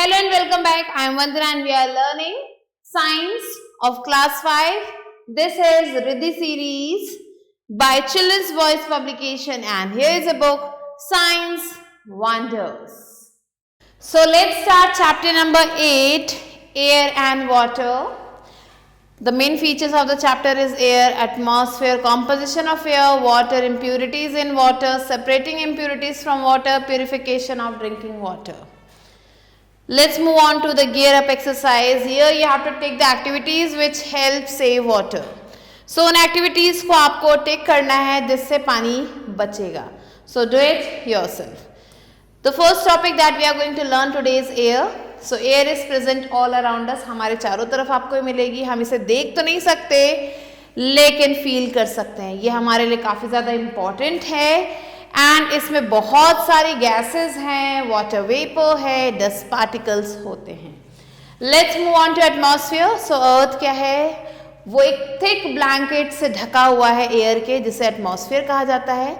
Hello and welcome back. I am Vandana and we are learning Science of Class 5. This is Riddhi series by Children's Voice Publication and here is a book, Science Wonders. So let's start chapter number 8, Air and Water. The main features of the chapter is air, atmosphere, composition of air, water, impurities in water, separating impurities from water, purification of drinking water. Let's move on to the gear up exercise. Here you have to take the activities which help save water. So उन activities को आपको take करना है जिससे पानी बचेगा. So do it yourself. The first topic that we are going to learn today is air. So air is present all around us. हमारे चारों तरफ आपको मिलेगी. हम इसे देख तो नहीं सकते लेकिन फील कर सकते हैं. ये हमारे लिए काफ़ी ज़्यादा इम्पॉर्टेंट है. एंड इसमें बहुत सारी गैसेस हैं, वाटर वेपर है, डस्ट पार्टिकल्स होते हैं. Let's move on to atmosphere. So earth क्या है? वो एक थिक ब्लैंकेट से ढका हुआ है एयर के, जिसे एटमॉस्फेयर कहा जाता है.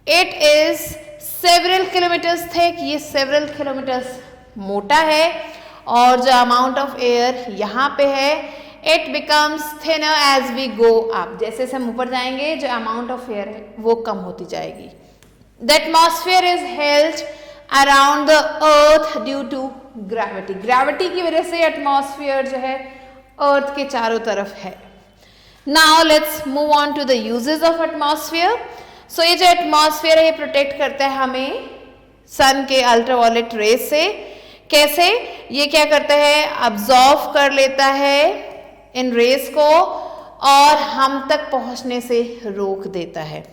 It is several kilometres thick. ये सेवरल किलोमीटर्स मोटा है और जो अमाउंट ऑफ एयर यहाँ पे है it becomes thinner as we go up. जैसे जैसे हम ऊपर जाएंगे जो अमाउंट ऑफ एयर है वो कम होती जाएगी. The atmosphere is held around the earth due to gravity. Gravity की वजह से एटमॉस्फेयर जो है अर्थ के चारों तरफ है. Now let's move on to the uses of atmosphere. So ये जो एटमॉस्फेयर है ये प्रोटेक्ट करता है हमें सन के अल्ट्रावायलेट रेज से. कैसे? ये क्या करता है? अब्जॉर्व कर लेता है इन रेस को और हम तक पहुंचने से रोक देता है.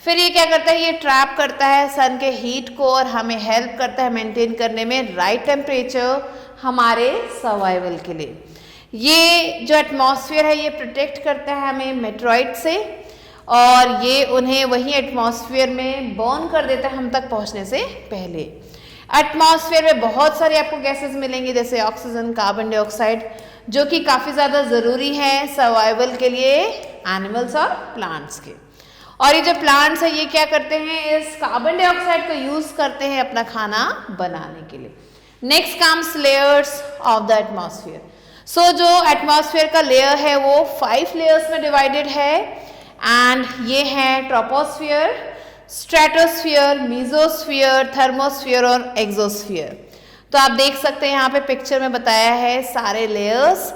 फिर ये क्या करता है? ये ट्रैप करता है सन के हीट को और हमें हेल्प करता है मेंटेन करने में राइट टेम्परेचर हमारे सर्वाइवल के लिए. ये जो एटमॉस्फेयर है ये प्रोटेक्ट करता है हमें मेटेरॉइड से और ये उन्हें वही एटमॉस्फेयर में बर्न कर देता है हम तक पहुंचने से पहले. एटमॉस्फेयर में बहुत सारे आपको गैसेस मिलेंगी जैसे ऑक्सीजन, कार्बन डाइऑक्साइड, जो कि काफ़ी ज़्यादा ज़रूरी है सर्वाइवल के लिए एनिमल्स और प्लांट्स के. और ये जो प्लांट्स है ये क्या करते हैं? इस कार्बन डाइऑक्साइड को यूज़ करते हैं अपना खाना बनाने के लिए. Next comes layers of the atmosphere. So जो एटमॉस्फेयर का लेयर है वो 5 लेयर्स में डिवाइडेड है एंड ये है ट्रोपोस्फियर, स्ट्रेटोस्फियर, मीजोस्फियर, थर्मोस्फियर और एक्सोस्फियर. तो आप देख सकते हैं यहाँ पे पिक्चर में बताया है सारे लेयर्स,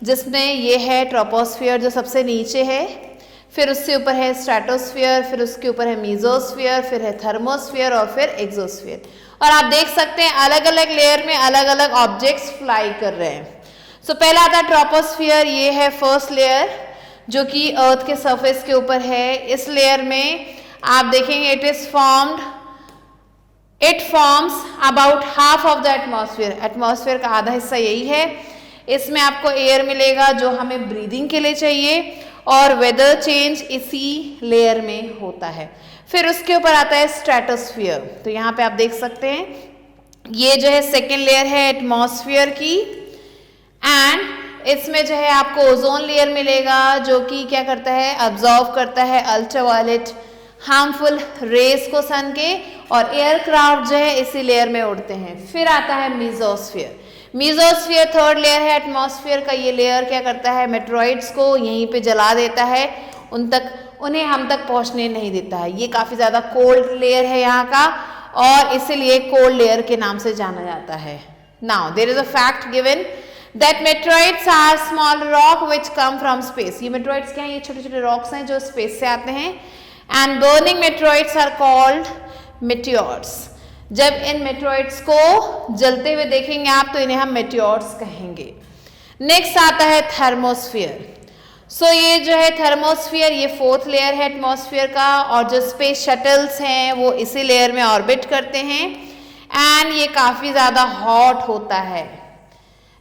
जिसमें ये है ट्रोपोस्फियर जो सबसे नीचे है, फिर उससे ऊपर है स्ट्रेटोस्फियर, फिर उसके ऊपर है मीजोस्फियर, फिर है थर्मोस्फियर और फिर एक्सोस्फियर. और आप देख सकते हैं अलग अलग लेयर में अलग अलग ऑब्जेक्ट्स फ्लाई कर रहे हैं. सो पहला आता है ट्रोपोस्फियर. ये है फर्स्ट लेयर जो कि अर्थ के सरफेस के ऊपर है. इस लेयर में आप देखेंगे it forms about half of the atmosphere. Atmosphere का आधा हिस्सा यही है. इसमें आपको एयर मिलेगा जो हमें ब्रीदिंग के लिए चाहिए और वेदर चेंज इसी लेयर में होता है. फिर उसके ऊपर आता है स्ट्रेटोस्फियर. तो यहाँ पे आप देख सकते हैं ये जो है सेकेंड लेयर है एटमॉस्फेयर की एंड इसमें जो है आपको ओजोन लेयर मिलेगा जो कि क्या करता है? अब्जॉर्व करता है अल्ट्रावायलेट हार्मफुल रेस को सन के और एयरक्राफ्ट जो है इसी लेयर में उड़ते हैं. फिर आता है मीजोस्फियर. मीजोस्फियर थर्ड लेयर है एटमॉस्फेयर का. ये लेयर क्या करता है? मेटेरॉइड्स को यहीं पे जला देता है, उन्हें हम तक पहुंचने नहीं देता है. ये काफ़ी ज़्यादा कोल्ड लेयर है यहाँ का और इसीलिए कोल्ड लेयर के नाम से जाना जाता है. Now there is a fact given that meteoroids are small rock which come from space. ये मेटेरॉइड्स क्या हैं? ये छोटे छोटे रॉक्स हैं जो स्पेस से आते हैं. And burning meteoroids are called meteors. जब इन मेटेरॉइड्स को जलते हुए देखेंगे आप तो इन्हें हम मेटियोर्स कहेंगे. नेक्स्ट आता है थर्मोस्फियर. सो ये जो है थर्मोस्फियर ये फोर्थ लेयर है एटमॉस्फेयर का और जो स्पेस शटल्स हैं वो इसी लेयर में ऑर्बिट करते हैं एंड ये काफ़ी ज़्यादा हॉट होता है.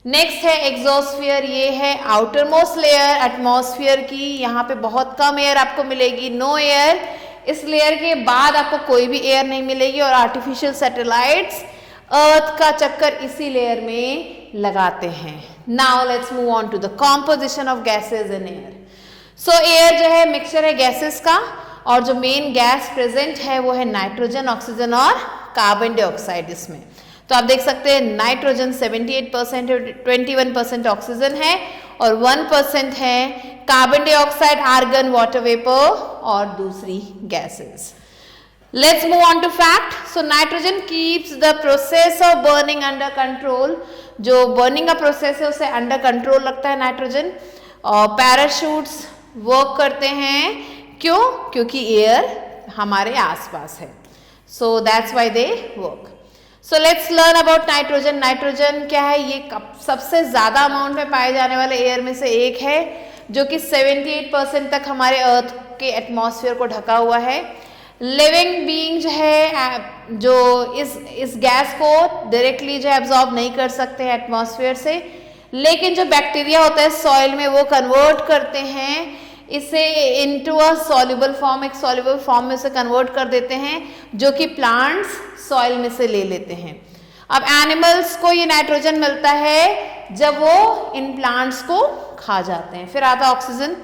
नेक्स्ट है एक्सोस्फियर. ये है आउटर मोस्ट लेयर एटमॉस्फेयर की. यहाँ पे बहुत कम एयर आपको मिलेगी, नो एयर. इस लेयर के बाद आपको कोई भी एयर नहीं मिलेगी और आर्टिफिशियल सैटेलाइट्स अर्थ का चक्कर इसी लेयर में लगाते हैं. Now let's move on to the composition of gases in air. So air जो है मिक्सचर है गैसेस का और जो मेन गैस प्रेजेंट है वो है नाइट्रोजन, ऑक्सीजन और कार्बन डाइऑक्साइड. इसमें तो आप देख सकते हैं नाइट्रोजन 78% है, 21% ऑक्सीजन है और 1% है carbon dioxide, argon, water vapour और दूसरी gases. Let's move on to fact. So nitrogen keeps the process of burning under control. जो burning का process है उसे under control रखता है नाइट्रोजन। और पैराशूट्स वर्क करते हैं, क्यों? क्योंकि एयर हमारे आसपास है। So that's why they work. So let's learn about nitrogen. Nitrogen क्या है? ये सबसे ज्यादा अमाउंट में पाए जाने वाले एयर में से एक है, जो कि 78% तक हमारे अर्थ के एटमॉस्फेयर को ढका हुआ है। लिविंग बीइंग जो है जो इस गैस को डायरेक्टली जो है एब्जॉर्ब नहीं कर सकते हैं एटमॉस्फेयर से, लेकिन जो बैक्टीरिया होता है सॉइल में वो कन्वर्ट करते हैं इसे इनटू अ सॉल्युबल फॉर्म, एक सॉल्युबल फॉर्म में से कन्वर्ट कर देते हैं, जो कि प्लांट्स सॉइल में से ले लेते हैं। अब एनिमल्स को ये नाइट्रोजन मिलता है जब वो इन प्लांट्स को खा जाते हैं। फिर आता ऑक्सीजन,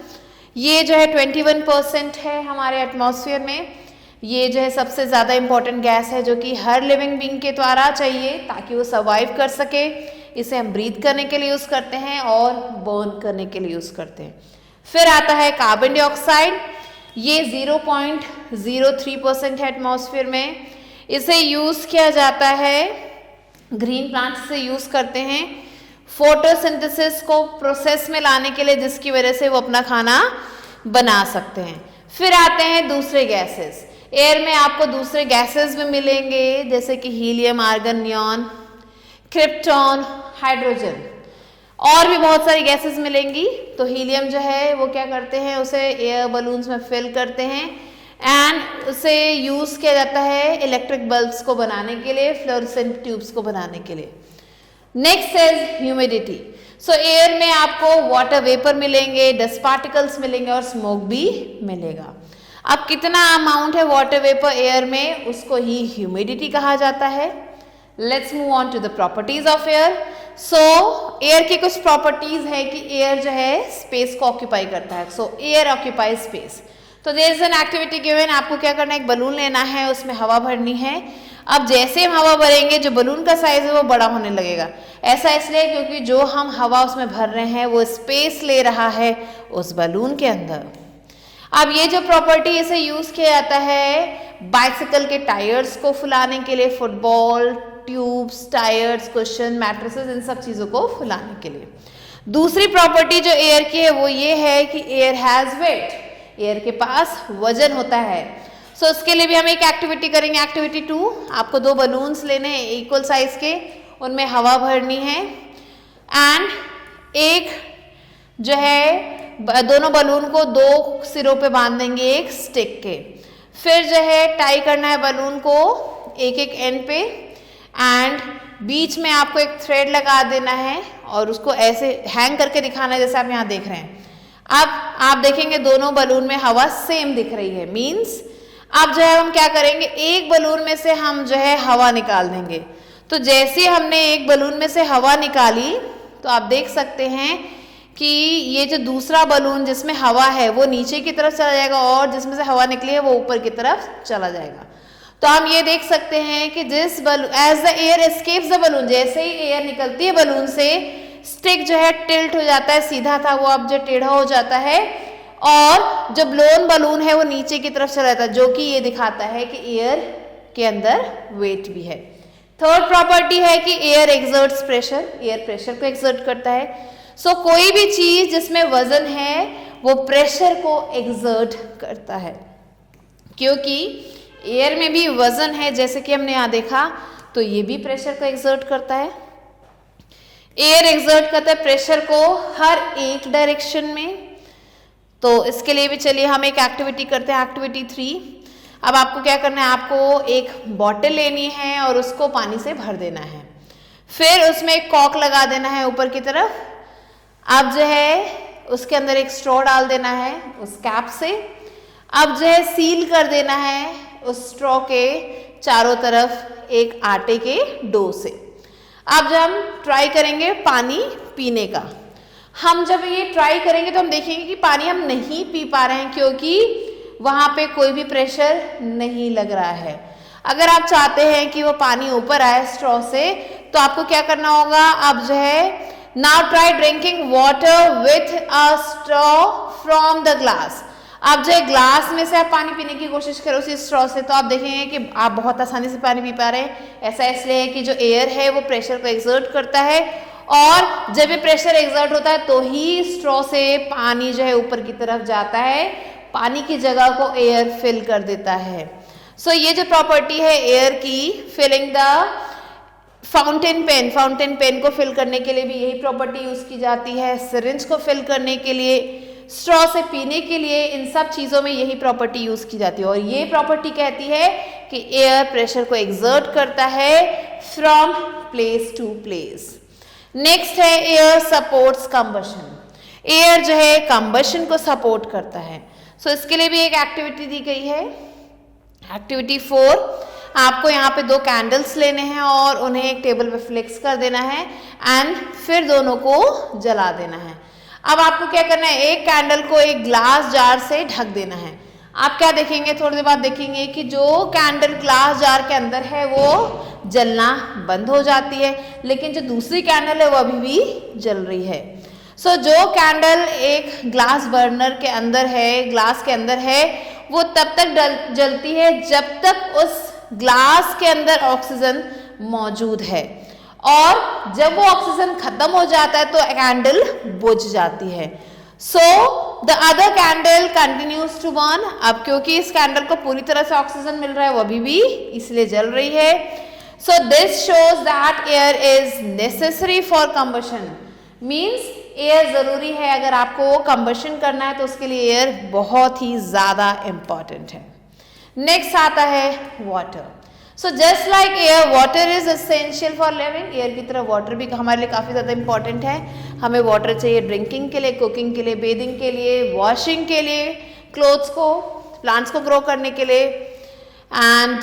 ये जो है 21% है हमारे एटमॉस्फेयर में। ये जो है सबसे ज़्यादा इंपॉर्टेंट गैस है, जो कि हर लिविंग बीइंग के द्वारा चाहिए ताकि वो सर्वाइव कर सके। इसे हम ब्रीथ करने के लिए यूज़ करते हैं और बर्न करने के लिए यूज़ करते हैं। फिर आता है कार्बन डाइऑक्साइड, ये 0.03% है एटमॉस्फेयर में। इसे यूज़ किया जाता है, ग्रीन प्लांट्स से यूज़ करते हैं फोटोसिंथेसिस को प्रोसेस में लाने के लिए, जिसकी वजह से वो अपना खाना बना सकते हैं। फिर आते हैं दूसरे गैसेस। एयर में आपको दूसरे गैसेस भी मिलेंगे, जैसे कि helium, argon, neon, krypton, hydrogen, और भी बहुत सारी गैसेस मिलेंगी। तो हीलियम जो है वो क्या करते हैं, उसे एयर बलून्स में फिल करते हैं एंड उसे यूज़ किया जाता है इलेक्ट्रिक बल्ब्स को बनाने के लिए, फ्लोरोसेंट ट्यूब्स को बनाने के लिए। Next is humidity. So air में आपको वाटर वेपर मिलेंगे, डस्ट पार्टिकल्स मिलेंगे और स्मोक भी मिलेगा। अब कितना अमाउंट है वाटर वेपर एयर में, उसको ही ह्यूमिडिटी कहा जाता है। Let's move on to the properties of air. So air की कुछ प्रॉपर्टीज है कि एयर जो है स्पेस को ऑक्यूपाई करता है। So air occupy space. तो there is an activity given, आपको क्या करना है, एक बलून लेना है, उसमें हवा भरनी है। अब जैसे हम हवा भरेंगे जो बलून का साइज है वो बड़ा होने लगेगा। ऐसा इसलिए क्योंकि जो हम हवा उसमें भर रहे हैं वो स्पेस ले रहा है उस बलून के अंदर। अब ये जो प्रॉपर्टी, इसे यूज किया जाता है बाइसिकल के टायर्स को फुलाने के लिए, football, tubes, tyres, cushion, mattresses, इन सब चीजों को फुलाने के लिए। दूसरी प्रॉपर्टी जो एयर की है वो ये है कि एयर हैज वेट, एयर के पास वजन होता है। सो इसके लिए भी हम एक एक्टिविटी करेंगे, एक्टिविटी 2। आपको 2 बलून्स लेने हैं इक्वल साइज के, उनमें हवा भरनी है एंड एक जो है दोनों बलून को 2 सिरों पे बांध देंगे एक स्टिक के। फिर जो है टाई करना है बलून को एक एक एंड पे एंड बीच में आपको एक थ्रेड लगा देना है और उसको ऐसे हैंग करके दिखाना है, जैसे आप यहाँ देख रहे हैं। अब आप देखेंगे दोनों बलून में हवा सेम दिख रही है, मीन्स अब जो है हम क्या करेंगे, एक बलून में से हम जो है हवा निकाल देंगे। तो जैसे हमने एक बलून में से हवा निकाली तो आप देख सकते हैं कि ये जो दूसरा बलून जिसमें हवा है वो नीचे की तरफ चला जाएगा और जिसमें से हवा निकली है वो ऊपर की तरफ चला जाएगा। तो हम ये देख सकते हैं कि जिस balloon as the air escapes the balloon, जैसे ही एयर निकलती है बलून से, स्टिक जो है टिल्ट हो जाता है, सीधा था वो अब जो टेढ़ा हो जाता है और जो ब्लोन बलून है वो नीचे की तरफ चला जाता है, जो कि ये दिखाता है कि एयर के अंदर वेट भी है। थर्ड प्रॉपर्टी है कि air exerts pressure, air pressure को एक्सर्ट करता है। सो कोई भी चीज जिसमें वजन है वो प्रेशर को एक्सर्ट करता है, क्योंकि एयर में भी वजन है, जैसे कि हमने यहाँ देखा, तो ये भी प्रेशर को एक्सर्ट करता है। एयर एक्सर्ट करता है प्रेशर को हर एक डायरेक्शन में। तो इसके लिए भी चलिए हम एक एक्टिविटी करते हैं, एक्टिविटी 3। अब आपको क्या करना है, आपको एक बॉटल लेनी है और उसको पानी से भर देना है। फिर उसमें एक कॉक लगा देना है ऊपर की तरफ। अब जो है उसके अंदर एक स्ट्रॉ डाल देना है उस कैप से। अब जो है सील कर देना है उस स्ट्रॉ के चारों तरफ एक आटे के डो से। अब जब हम ट्राई करेंगे पानी पीने का, हम जब ये ट्राई करेंगे तो हम देखेंगे कि पानी हम नहीं पी पा रहे हैं, क्योंकि वहाँ पे कोई भी प्रेशर नहीं लग रहा है। अगर आप चाहते हैं कि वो पानी ऊपर आए स्ट्रॉ से, तो आपको क्या करना होगा, आप जो है now try drinking water with a straw from the glass. आप जो है ग्लास में से आप पानी पीने की कोशिश करो उसी स्ट्रॉ से, तो आप देखेंगे कि आप बहुत आसानी से पानी पी पा रहे हैं। ऐसा इसलिए है कि जो एयर है वो प्रेशर को एक्सर्ट करता है, और जब ये प्रेशर एक्सर्ट होता है तो ही स्ट्रॉ से पानी जो है ऊपर की तरफ जाता है, पानी की जगह को एयर फिल कर देता है। सो ये जो प्रॉपर्टी है एयर की, फिलिंग द फाउंटेन पेन को फिल करने के लिए भी यही प्रॉपर्टी यूज की जाती है, सिरिंज को फिल करने के लिए, स्ट्रॉ से पीने के लिए, इन सब चीजों में यही प्रॉपर्टी यूज की जाती है। और ये प्रॉपर्टी कहती है कि एयर प्रेशर को एक्सर्ट करता है from place to place. Next है एयर सपोर्ट्स कंबशन। एयर जो है कंबशन को सपोर्ट करता है। सो इसके लिए भी एक एक्टिविटी दी गई है, एक्टिविटी 4। आपको यहाँ पे 2 कैंडल्स लेने हैं और उन्हें एक टेबल पे फिक्स कर देना है एंड फिर दोनों को जला देना है। अब आपको क्या करना है, एक कैंडल को एक ग्लास जार से ढक देना है। आप क्या देखेंगे, थोड़ी देर बाद देखेंगे कि जो कैंडल ग्लास जार के अंदर है वो जलना बंद हो जाती है, लेकिन जो दूसरी कैंडल है वो अभी भी जल रही है। सो जो कैंडल एक ग्लास बर्नर के अंदर है, ग्लास के अंदर है, वो तब तक जलती है जब तक उस ग्लास के अंदर ऑक्सीजन मौजूद है, और जब वो ऑक्सीजन खत्म हो जाता है तो कैंडल बुझ जाती है। So the other candle continues to burn. अब क्योंकि इस कैंडल को पूरी तरह से ऑक्सीजन मिल रहा है, वो अभी भी इसलिए जल रही है। So this shows that air is necessary for combustion. Means air जरूरी है, अगर आपको कंबशन करना है तो उसके लिए एयर बहुत ही ज्यादा इंपॉर्टेंट है। नेक्स्ट आता है water. So just like air, water is essential for living. Air की तरह वाटर भी हमारे लिए काफ़ी ज़्यादा इंपॉर्टेंट है। हमें वाटर चाहिए ड्रिंकिंग के लिए, कुकिंग के लिए, बेदिंग के लिए, वॉशिंग के लिए, क्लोथ्स को, प्लांट्स को ग्रो करने के लिए, एंड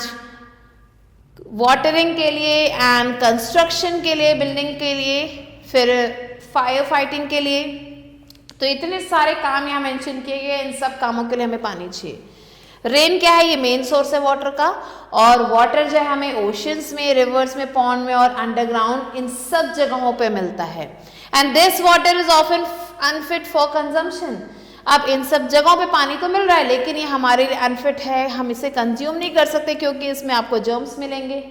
वाटरिंग के लिए, एंड कंस्ट्रक्शन के लिए, बिल्डिंग के लिए, फिर फायर फाइटिंग के लिए। तो इतने सारे काम यहाँ मेंशन किए गए, इन सब कामों के लिए हमें पानी चाहिए। रेन क्या है, ये मेन सोर्स है वाटर का, और वाटर जो है हमें ओशंस में, रिवर्स में, पॉन्ड में और अंडरग्राउंड, इन सब जगहों पे मिलता है। And this water is often unfit for consumption. अब इन सब जगहों पे पानी तो मिल रहा है, लेकिन ये हमारे लिए अनफिट है, हम इसे कंज्यूम नहीं कर सकते, क्योंकि इसमें आपको जर्म्स मिलेंगे,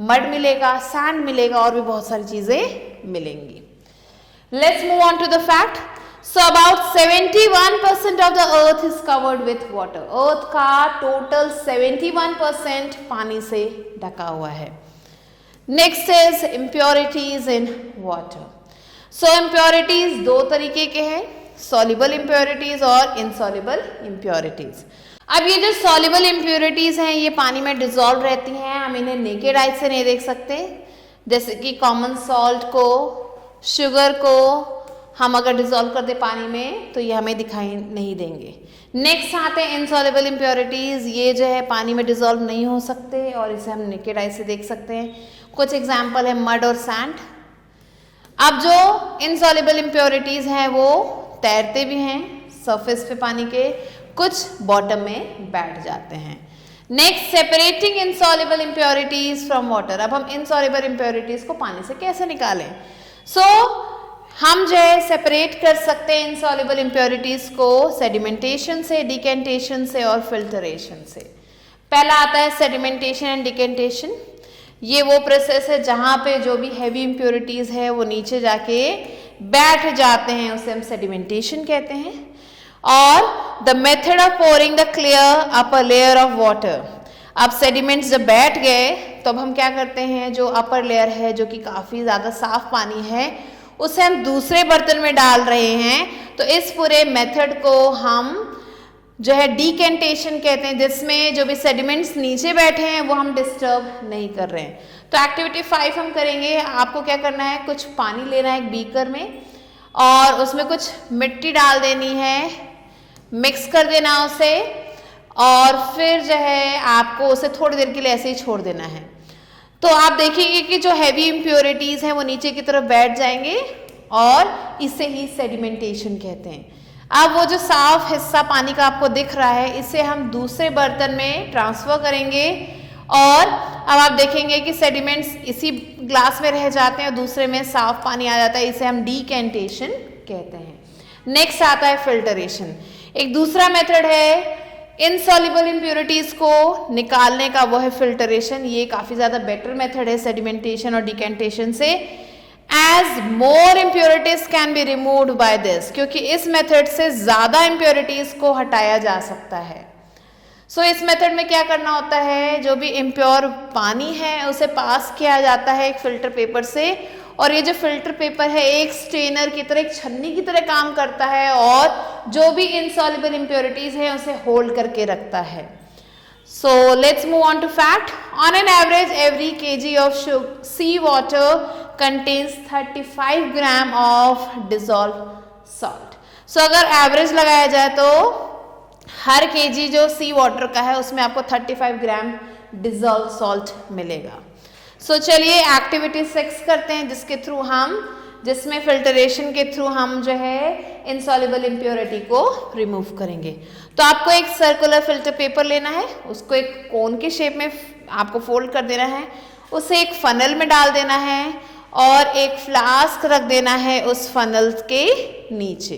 मड मिलेगा, सैंड मिलेगा, और भी बहुत सारी चीजें मिलेंगी। Let's move on to the fact. So about 71% of the earth is covered with water. Earth का total 71% पानी से ढका हुआ है। Next is impurities in water. So impurities 2 तरीके के हैं, soluble impurities और insoluble impurities. अब ये जो soluble impurities हैं ये पानी में dissolve रहती हैं, हम इन्हें naked eye से नहीं देख सकते। जैसे कि common salt को, sugar को हम अगर डिजोल्व कर दे पानी में तो ये हमें दिखाई नहीं देंगे। नेक्स्ट आते हैं इनसॉल्युबल इम्प्योरिटीज। ये जो है पानी में डिजोल्व नहीं हो सकते और इसे हम नेकेड आई से देख सकते हैं। कुछ एग्जाम्पल है मड और सैंड। अब जो इनसॉल्युबल इम्प्योरिटीज हैं वो तैरते भी हैं सरफेस पे पानी के, कुछ बॉटम में बैठ जाते हैं। Next, separating insoluble impurities from water. अब हम इनसॉल्युबल इम्प्योरिटीज को पानी से कैसे निकालें? हम जो है सेपरेट कर सकते हैं इनसॉल्युबल इम्प्योरिटीज को सेडिमेंटेशन से, डिकेंटेशन से और फिल्टरेशन से। पहला आता है सेडिमेंटेशन एंड डिकेंटेशन। ये वो प्रोसेस है जहाँ पे जो भी हैवी इम्प्योरिटीज है वो नीचे जाके बैठ जाते हैं, उसे हम सेडिमेंटेशन कहते हैं। और the method of pouring the clear upper layer of water. अब सेडिमेंट्स जब बैठ गए तो अब हम क्या करते हैं, जो अपर लेयर है जो कि काफ़ी ज़्यादा साफ पानी है उसे हम दूसरे बर्तन में डाल रहे हैं। तो इस पूरे मेथड को हम जो है डिकेंटेशन कहते हैं, जिसमें जो भी सेडिमेंट्स नीचे बैठे हैं वो हम डिस्टर्ब नहीं कर रहे हैं। तो एक्टिविटी 5 हम करेंगे। आपको क्या करना है, कुछ पानी लेना है एक बीकर में और उसमें कुछ मिट्टी डाल देनी है, मिक्स कर देना उसे, और फिर जो है आपको उसे थोड़ी देर के लिए ऐसे ही छोड़ देना है। तो आप देखेंगे कि जो हैवी इम्प्योरिटीज हैं वो नीचे की तरफ बैठ जाएंगे और इसे ही सेडिमेंटेशन कहते हैं। अब वो जो साफ हिस्सा पानी का आपको दिख रहा है इसे हम दूसरे बर्तन में ट्रांसफर करेंगे और अब आप देखेंगे कि सेडिमेंट्स इसी ग्लास में रह जाते हैं और दूसरे में साफ पानी आ जाता है, इसे हम डीकेंटेशन कहते हैं। नेक्स्ट आता है फिल्टरेशन। एक दूसरा मेथड है इनसॉल्युबल इम्प्योरिटीज को निकालने का, वो है फिल्टरेशन। ये काफी ज्यादा बेटर मेथड है सेडिमेंटेशन और डिकेंटेशन से, as more impurities can be removed by this, क्योंकि इस मेथड से ज्यादा इम्प्योरिटीज को हटाया जा सकता है। सो इस मेथड में क्या करना होता है, जो भी इम्प्योर पानी है उसे पास किया जाता है एक फिल्टर पेपर से, और ये जो फिल्टर पेपर है एक स्ट्रेनर की तरह, एक छन्नी की तरह काम करता है और जो भी इनसॉल्युबल इम्प्योरिटीज है उसे होल्ड करके रखता है। So let's move on to fact. On an average every kg of sea water contains 35 gram of dissolve salt. So अगर एवरेज लगाया जाए तो हर kg जो सी वाटर का है उसमें आपको 35 ग्राम डिजॉल्व सॉल्ट मिलेगा। सो चलिए एक्टिविटी 6 करते हैं, जिसमें फिल्टरेशन के थ्रू हम जो है इनसॉल्युबल इम्प्योरिटी को रिमूव करेंगे। तो आपको एक सर्कुलर फिल्टर पेपर लेना है, उसको एक कोन के शेप में आपको फोल्ड कर देना है, उसे एक फनल में डाल देना है और एक फ्लास्क रख देना है उस फनल के नीचे।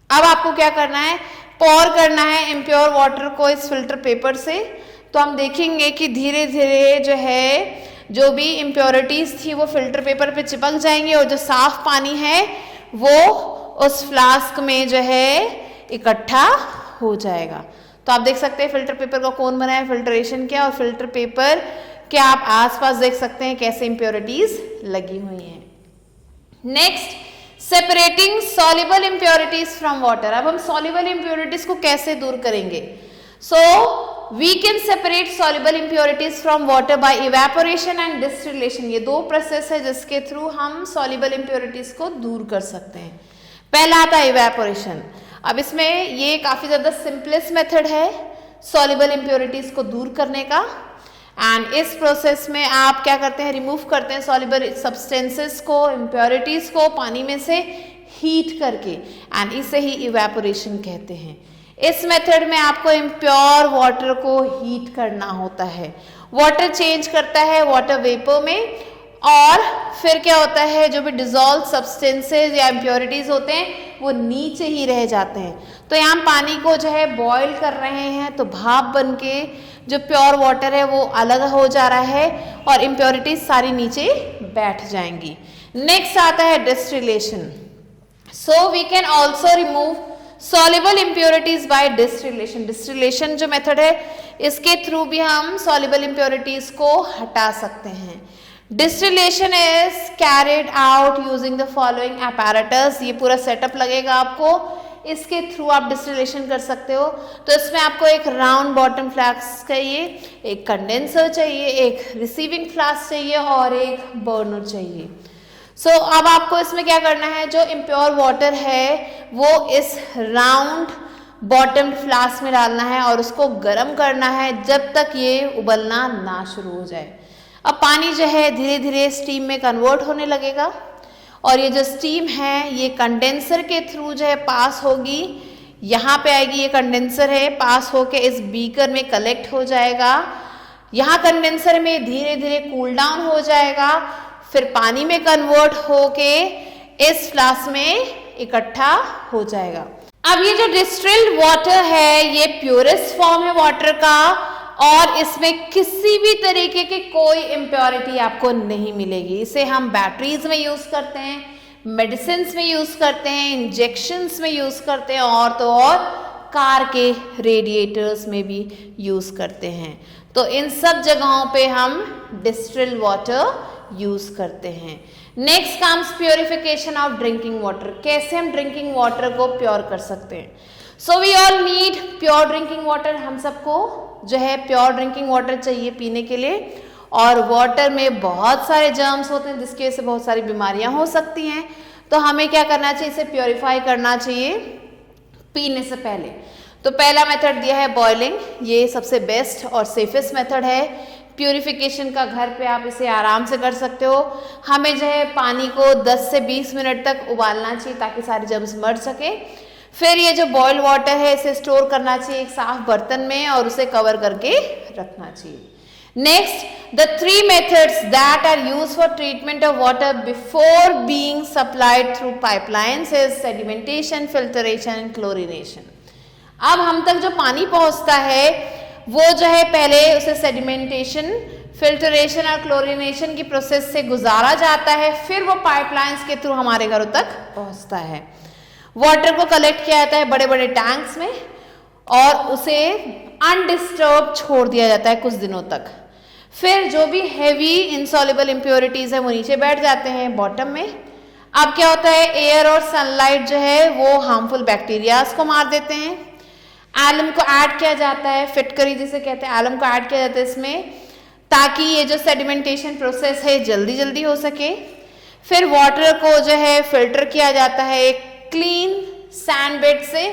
अब आपको क्या करना है, पॉर करना है इम्प्योर वाटर को इस फिल्टर पेपर से। तो हम देखेंगे कि धीरे धीरे जो है जो भी इम्प्योरिटीज थी वो फिल्टर पेपर पे चिपक जाएंगी और जो साफ पानी है वो उस फ्लास्क में जो है इकट्ठा हो जाएगा। तो आप देख सकते हैं फिल्टर पेपर का कौन बना है, फिल्ट्रेशन किया, और फिल्टर पेपर के आप आसपास देख सकते हैं कैसे इम्प्योरिटीज लगी हुई हैं। Next, separating soluble impurities from water. अब हम सॉल्युबल इम्प्योरिटीज को कैसे दूर करेंगे? So we can separate soluble impurities from water by evaporation and distillation. ये दो प्रोसेस है जिसके थ्रू हम सॉल्युबल इम्प्योरिटीज को दूर कर सकते हैं। पहला आता है इवेपोरेशन। अब इसमें ये काफी ज्यादा सिंपलेस्ट मेथड है सॉल्युबल इम्प्योरिटीज को दूर करने का, एंड इस प्रोसेस में आप क्या करते हैं, रिमूव करते हैं सॉल्युबल सब्सटेंसेस को, इम्प्योरिटीज को पानी में से हीट करके, एंड इसे ही इवेपोरेशन कहते हैं। इस मेथड में आपको इम्प्योर वाटर को हीट करना होता है, वाटर चेंज करता है वाटर वेपर में, और फिर क्या होता है जो भी डिजॉल्व सब्सटेंसेस या इम्प्योरिटीज होते हैं वो नीचे ही रह जाते हैं। तो यहाँ पानी को जो है बॉईल कर रहे हैं तो भाप बन के जो प्योर वाटर है वो अलग हो जा रहा है और इम्प्योरिटीज सारी नीचे बैठ जाएंगी। नेक्स्ट आता है distillation. So we can also remove soluble impurities by distillation. Distillation जो मेथड है इसके थ्रू भी हम सॉल्युबल इम्प्योरिटीज को हटा सकते हैं। Distillation is carried out using the following apparatus। ये पूरा सेटअप लगेगा आपको, इसके थ्रू आप डिस्टिलेशन कर सकते हो। तो इसमें आपको एक राउंड बॉटम फ्लास्क चाहिए, एक कंडेंसर चाहिए, एक रिसीविंग फ्लास्क चाहिए और एक बर्नर चाहिए। सो अब आपको इसमें क्या करना है, जो इम्प्योर वाटर है वो इस राउंड बॉटम फ्लास्क में डालना है और उसको गर्म करना है जब तक ये उबलना ना शुरू हो जाए। अब पानी जो है धीरे धीरे स्टीम में कन्वर्ट होने लगेगा और ये जो स्टीम है ये कंडेंसर के थ्रू जो है पास होगी, यहाँ पे आएगी, ये कंडेंसर है, पास होके इस बीकर में कलेक्ट हो जाएगा, यहाँ कंडेंसर में धीरे धीरे कूल डाउन हो जाएगा, फिर पानी में कन्वर्ट होके इस फ्लास्क में इकट्ठा हो जाएगा। अब ये जो डिस्टिल्ड वाटर है ये प्योरेस्ट फॉर्म है वाटर का और इसमें किसी भी तरीके की कोई इम्प्योरिटी आपको नहीं मिलेगी। इसे हम बैटरीज में यूज करते हैं, मेडिसिन में यूज करते हैं, इंजेक्शंस में यूज करते हैं और तो और कार के रेडिएटर्स में भी यूज करते हैं। तो इन सब जगहों पे हम डिस्टिल्ड वाटर यूज करते हैं। Next comes purification of drinking water. कैसे हम ड्रिंकिंग वाटर को प्योर कर सकते हैं? So we all need pure drinking water. हम सबको जो है प्योर ड्रिंकिंग वाटर चाहिए पीने के लिए, और वाटर में बहुत सारे जर्म्स होते हैं जिसकी वजह से बहुत सारी बीमारियां हो सकती हैं। तो हमें क्या करना चाहिए, इसे प्योरीफाई करना चाहिए पीने से पहले। तो पहला मेथड दिया है बॉइलिंग, ये सबसे बेस्ट और सेफेस्ट मेथड है प्यूरिफिकेशन का। घर पे आप इसे आराम से कर सकते हो। हमें जो है पानी को 10 से 20 मिनट तक उबालना चाहिए ताकि सारे जर्म्स मर सके। फिर ये जो बॉइल्ड वाटर है इसे स्टोर करना चाहिए एक साफ बर्तन में और उसे कवर करके रखना चाहिए। Next, the three methods that are used for treatment of water before being supplied through pipelines is sedimentation, filtration and chlorination. अब हम तक जो पानी पहुंचता है वो जो है पहले उसे सेडिमेंटेशन, फिल्टरेशन और क्लोरिनेशन की प्रोसेस से गुजारा जाता है, फिर वो पाइपलाइंस के थ्रू हमारे घरों तक पहुंचता है। वाटर को कलेक्ट किया जाता है बड़े बड़े टैंक्स में और उसे अनडिस्टर्ब छोड़ दिया जाता है कुछ दिनों तक। फिर जो भी हैवी इनसॉल्युबल इम्प्योरिटीज है वो नीचे बैठ जाते हैं बॉटम में। अब क्या होता है, एयर और सनलाइट जो है वो हार्मफुल बैक्टीरियाज को मार देते हैं। एलम को ऐड किया जाता है, फिटकरी जिसे कहते हैं, एलम को ऐड किया जाता है इसमें ताकि ये जो सेडिमेंटेशन प्रोसेस है जल्दी जल्दी हो सके। फिर वाटर को जो है फिल्टर किया जाता है एक क्लीन सैंड बेड से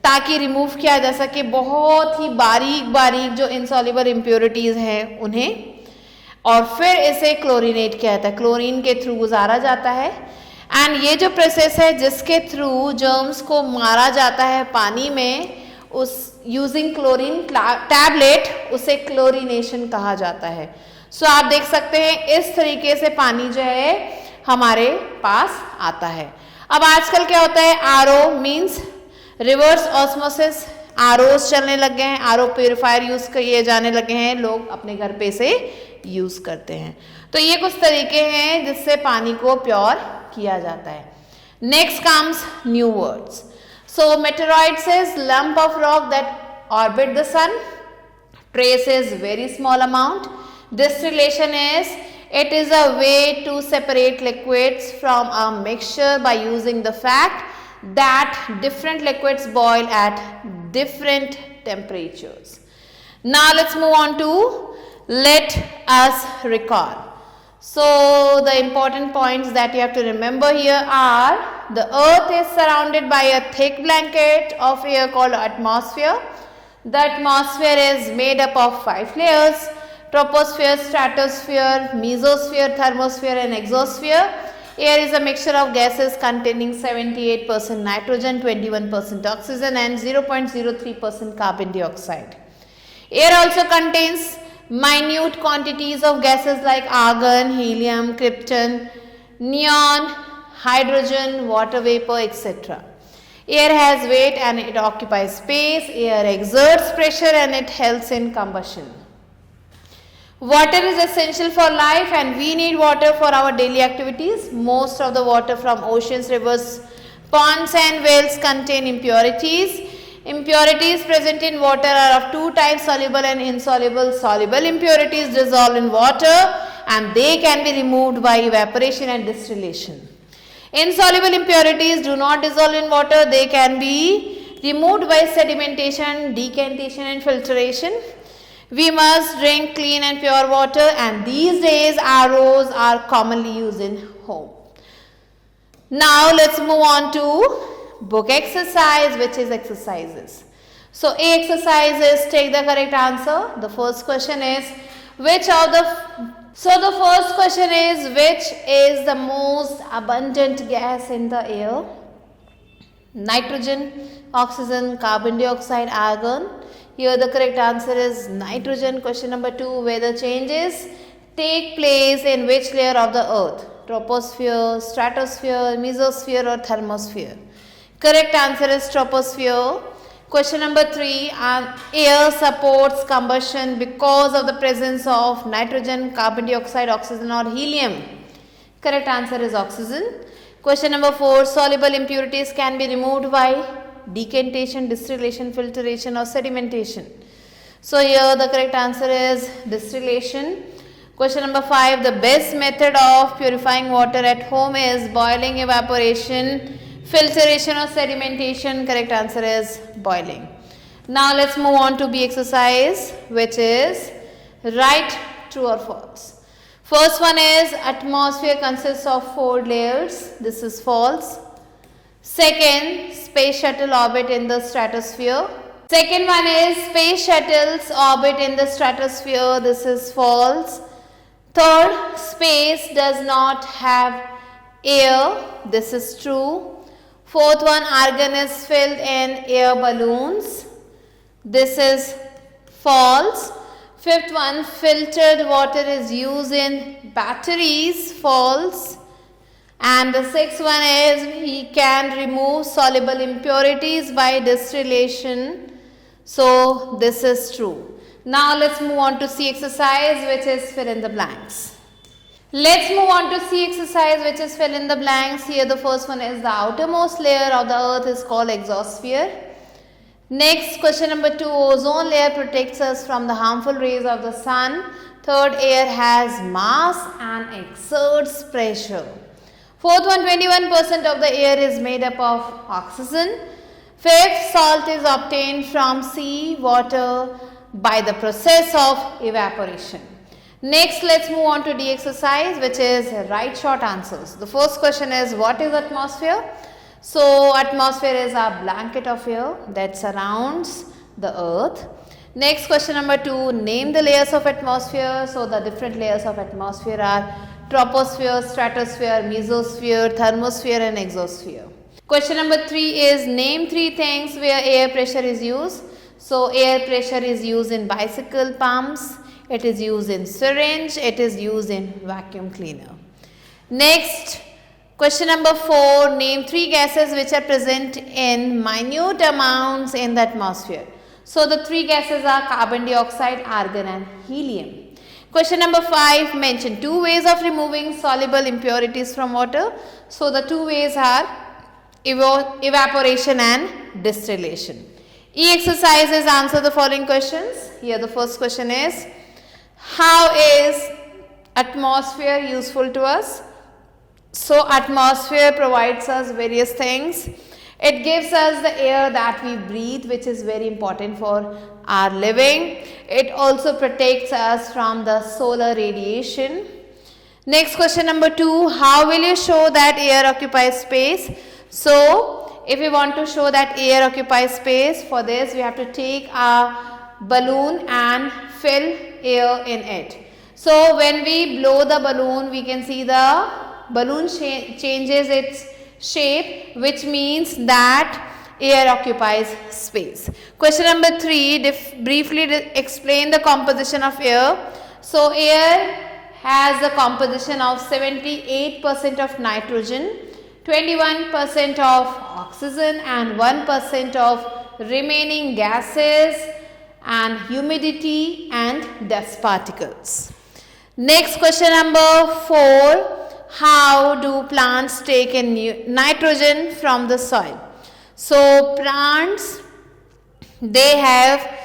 ताकि रिमूव किया जा सके बहुत ही बारीक बारीक जो इनसॉल्युबल इम्प्योरिटीज हैं उन्हें, और फिर इसे क्लोरीनेट किया जाता है, क्लोरीन के थ्रू गुजारा जाता है। एंड ये जो प्रोसेस है जिसके थ्रू जर्म्स को मारा जाता है पानी में उस यूजिंग क्लोरीन टैबलेट, उसे क्लोरीनेशन कहा जाता है। सो आप देख सकते हैं इस तरीके से पानी जो है हमारे पास आता है। अब आजकल क्या होता है, आरओ मीन्स रिवर्स ऑस्मोसिस, आरओस चलने लग गए हैं, आरओ प्यूरिफायर यूज किए जाने लगे हैं, लोग अपने घर पे से यूज करते हैं। तो ये कुछ तरीके हैं जिससे पानी को प्योर किया जाता है। Next comes new words. So meteoroids is lump of rock that orbit the sun. Trace is very small amount. Distillation is, it is a way to separate liquids from a mixture by using the fact that different liquids boil at different temperatures. Now let's move on to let us recall. So the important points that you have to remember here are, the earth is surrounded by a thick blanket of air called atmosphere. The atmosphere is made up of 5 layers: troposphere, stratosphere, mesosphere, thermosphere and exosphere. Air is a mixture of gases containing 78% nitrogen, 21% oxygen and 0.03% carbon dioxide. Air also contains minute quantities of gases like argon, helium, krypton, neon, hydrogen, water vapor, etc. Air has weight and it occupies space. Air exerts pressure and it helps in combustion. Water is essential for life and we need water for our daily activities. Most of the water from oceans, rivers, ponds and wells contain impurities. Impurities present in water are of two types, soluble and insoluble. Soluble impurities dissolve in water and they can be removed by evaporation and distillation. Insoluble impurities do not dissolve in water. They can be removed by sedimentation, decantation and filtration. We must drink clean and pure water, and these days ROs are commonly used in home. Now let's move on to book exercise, which is exercises. So A exercise is take the correct answer. The first question is which is the most abundant gas in the air? Nitrogen, oxygen, carbon dioxide, argon. Here the correct answer is nitrogen. Question number 2, where the changes take place in which layer of the earth? Troposphere, stratosphere, mesosphere or thermosphere? Correct answer is troposphere. Question number 3, air supports combustion because of the presence of nitrogen, carbon dioxide, oxygen or helium? Correct answer is oxygen. Question number 4, soluble impurities can be removed by decantation, distillation, filtration or sedimentation? So here the correct answer is distillation. Question number 5, the best method of purifying water at home is boiling, evaporation, filtration or sedimentation? Correct answer is boiling. Now let's move on to B exercise, which is write true or false. First one is atmosphere consists of 4 layers. This is false. Second, space shuttle orbit in the stratosphere. Second one is space shuttles orbit in the stratosphere. This is false. Third, space does not have air. This is true. Fourth one, argon is filled in air balloons. This is false. Fifth one, filtered water is used in batteries, false. And the sixth one is we can remove soluble impurities by distillation. So this is true. Now let's move on to C exercise, which is fill in the blanks. Let's move on to C exercise, which is fill in the blanks. Here the first one is the outermost layer of the earth is called exosphere. Next, question number 2, ozone layer protects us from the harmful rays of the sun. Third, air has mass and exerts pressure. Fourth one, 21% of the air is made up of oxygen. Fifth, salt is obtained from sea water by the process of evaporation. Next, let's move on to D exercise, which is write short answers. The first question is, what is atmosphere? So, atmosphere is a blanket of air that surrounds the earth. Next, question number 2, name the layers of atmosphere. So, the different layers of atmosphere are troposphere, stratosphere, mesosphere, thermosphere and exosphere. Question number 3 is, name 3 things where air pressure is used. So, air pressure is used in bicycle pumps, it is used in syringe, it is used in vacuum cleaner. Next, question number 4, name 3 gases which are present in minute amounts in the atmosphere. So, the 3 gases are carbon dioxide, argon and helium. Question number 5, mention 2 ways of removing soluble impurities from water. So, the 2 ways are evaporation and distillation. E exercises, answer the following questions. Here the first question is, how is atmosphere useful to us? So, atmosphere provides us various things. It gives us the air that we breathe, which is very important for our living. It also protects us from the solar radiation. Next, question number 2, how will you show that air occupies space? So, if we want to show that air occupies space, for this we have to take a balloon and fill air in it. So, when we blow the balloon, we can see the balloon changes its shape, which means that air occupies space. Question number 3, briefly explain the composition of air. So, air has a composition of 78% of nitrogen, 21% of oxygen and 1% of remaining gases and humidity and dust particles. Next, question number 4, how do plants take in nitrogen from the soil? So, plants, they have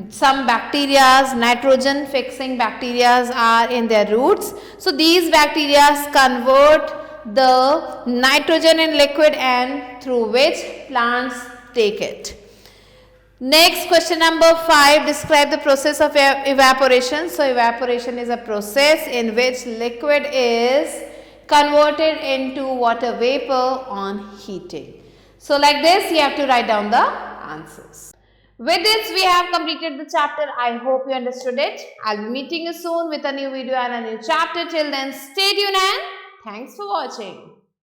some bacteria, nitrogen fixing bacteria are in their roots. So, these bacteria convert the nitrogen in liquid and through which plants take it. Next, question number 5, describe the process of evaporation. So, evaporation is a process in which liquid is converted into water vapor on heating. So, like this you have to write down the answers. With this we have completed the chapter. I hope you understood it. I'll be meeting you soon with a new video and a new chapter. Till then, stay tuned and thanks for watching.